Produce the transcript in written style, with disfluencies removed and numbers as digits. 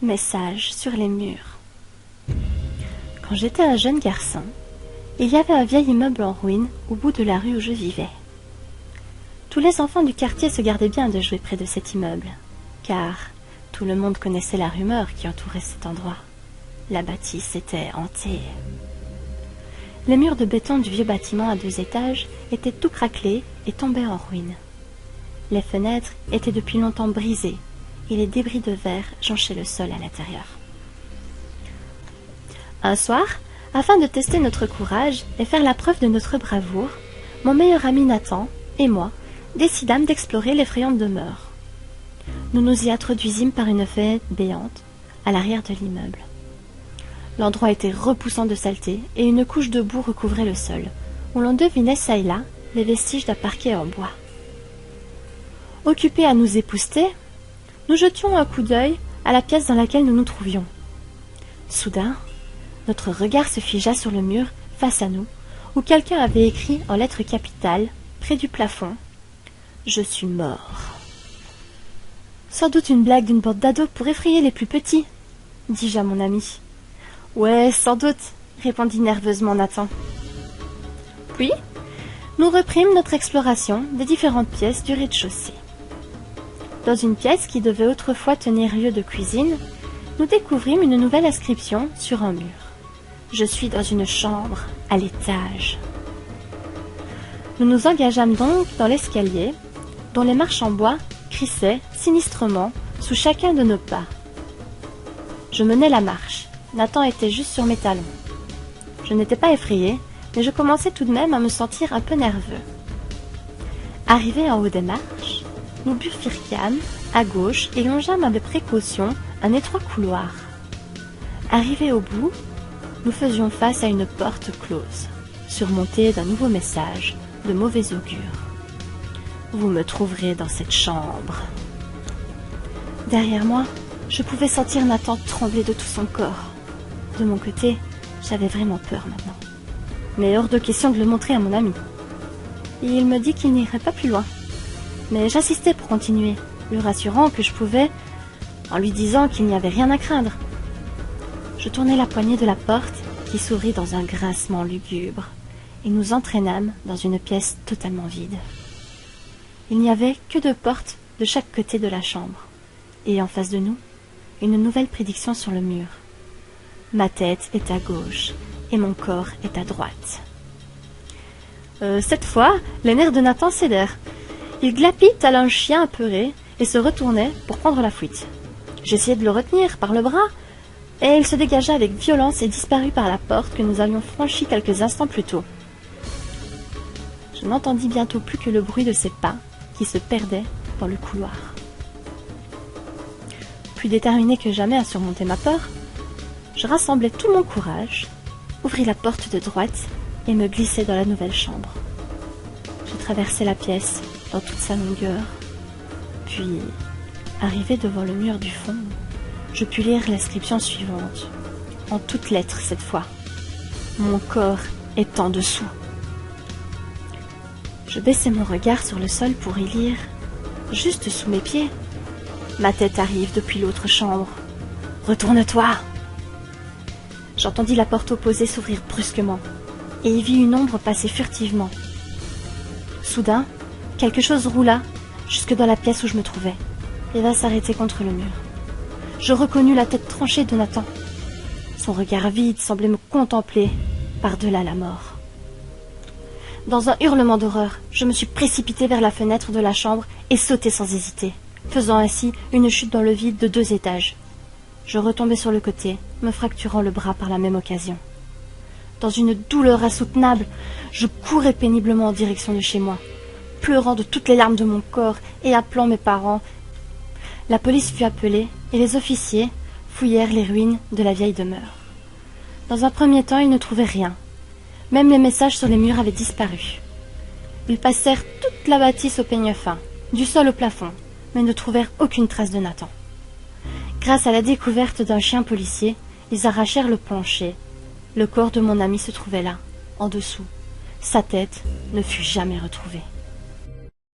Message sur les murs. Quand j'étais un jeune garçon, il y avait un vieil immeuble en ruine au bout de la rue où je vivais. Tous les enfants du quartier se gardaient bien de jouer près de cet immeuble, car tout le monde connaissait la rumeur qui entourait cet endroit. La bâtisse était hantée. Les murs de béton du vieux bâtiment à 2 étages étaient tout craquelés et tombaient en ruine. Les fenêtres étaient depuis longtemps brisées et les débris de verre jonchaient le sol à l'intérieur. Un soir, afin de tester notre courage et faire la preuve de notre bravoure, mon meilleur ami Nathan et moi décidâmes d'explorer l'effrayante demeure. Nous nous y introduisîmes par une fenêtre béante à l'arrière de l'immeuble. L'endroit était repoussant de saleté et une couche de boue recouvrait le sol, où l'on devinait çà et là les vestiges d'un parquet en bois. Occupés à nous épousseter, nous jetions un coup d'œil à la pièce dans laquelle nous nous trouvions. Soudain, notre regard se figea sur le mur face à nous, où quelqu'un avait écrit en lettres capitales, près du plafond, « Je suis mort ». Sans doute une blague d'une bande d'ados pour effrayer les plus petits, dis-je à mon ami. « Ouais, sans doute, » répondit nerveusement Nathan. Puis, nous reprîmes notre exploration des différentes pièces du rez-de-chaussée. Dans une pièce qui devait autrefois tenir lieu de cuisine, nous découvrîmes une nouvelle inscription sur un mur. « Je suis dans une chambre, à l'étage. » Nous nous engageâmes donc dans l'escalier, dont les marches en bois crissaient sinistrement sous chacun de nos pas. Je menais la marche. Nathan était juste sur mes talons. Je n'étais pas effrayé, mais je commençais tout de même à me sentir un peu nerveux. Arrivés en haut des marches, nous bifurquâmes à gauche et longeâmes avec précaution un étroit couloir. Arrivés au bout, nous faisions face à une porte close, surmontée d'un nouveau message de mauvais augure. « Vous me trouverez dans cette chambre. » Derrière moi, je pouvais sentir Nathan trembler de tout son corps. De mon côté, j'avais vraiment peur maintenant. Mais hors de question de le montrer à mon ami. Il me dit qu'il n'irait pas plus loin. Mais j'insistais pour continuer, lui rassurant que je pouvais, en lui disant qu'il n'y avait rien à craindre. Je tournai la poignée de la porte qui s'ouvrit dans un grincement lugubre, et nous entraînâmes dans une pièce totalement vide. Il n'y avait que 2 portes de chaque côté de la chambre, et en face de nous, une nouvelle prédiction sur le mur. Ma tête est à gauche, et mon corps est à droite. Cette fois, les nerfs de Nathan cédèrent. Il glapit tel un chien apeuré et se retournait pour prendre la fuite. J'essayai de le retenir par le bras, et il se dégagea avec violence et disparut par la porte que nous avions franchie quelques instants plus tôt. Je n'entendis bientôt plus que le bruit de ses pas qui se perdaient dans le couloir. Plus déterminé que jamais à surmonter ma peur, je rassemblai tout mon courage, ouvris la porte de droite et me glissai dans la nouvelle chambre. Je traversai la pièce dans toute sa longueur, puis, arrivé devant le mur du fond, je pus lire l'inscription suivante, en toutes lettres cette fois. Mon corps est en dessous. Je baissai mon regard sur le sol pour y lire, juste sous mes pieds. Ma tête arrive depuis l'autre chambre. Retourne-toi! J'entendis la porte opposée s'ouvrir brusquement, et y vis une ombre passer furtivement. Soudain, quelque chose roula jusque dans la pièce où je me trouvais, et vint s'arrêter contre le mur. Je reconnus la tête tranchée de Nathan. Son regard vide semblait me contempler par-delà la mort. Dans un hurlement d'horreur, je me suis précipité vers la fenêtre de la chambre et sautai sans hésiter, faisant ainsi une chute dans le vide de 2 étages. Je retombai sur le côté, me fracturant le bras par la même occasion. Dans une douleur insoutenable, je courais péniblement en direction de chez moi, pleurant de toutes les larmes de mon corps et appelant mes parents. La police fut appelée et les officiers fouillèrent les ruines de la vieille demeure. Dans un premier temps, ils ne trouvaient rien. Même les messages sur les murs avaient disparu. Ils passèrent toute la bâtisse au peigne fin, du sol au plafond, mais ne trouvèrent aucune trace de Nathan. Grâce à la découverte d'un chien policier, ils arrachèrent le plancher. Le corps de mon ami se trouvait là, en dessous. Sa tête ne fut jamais retrouvée.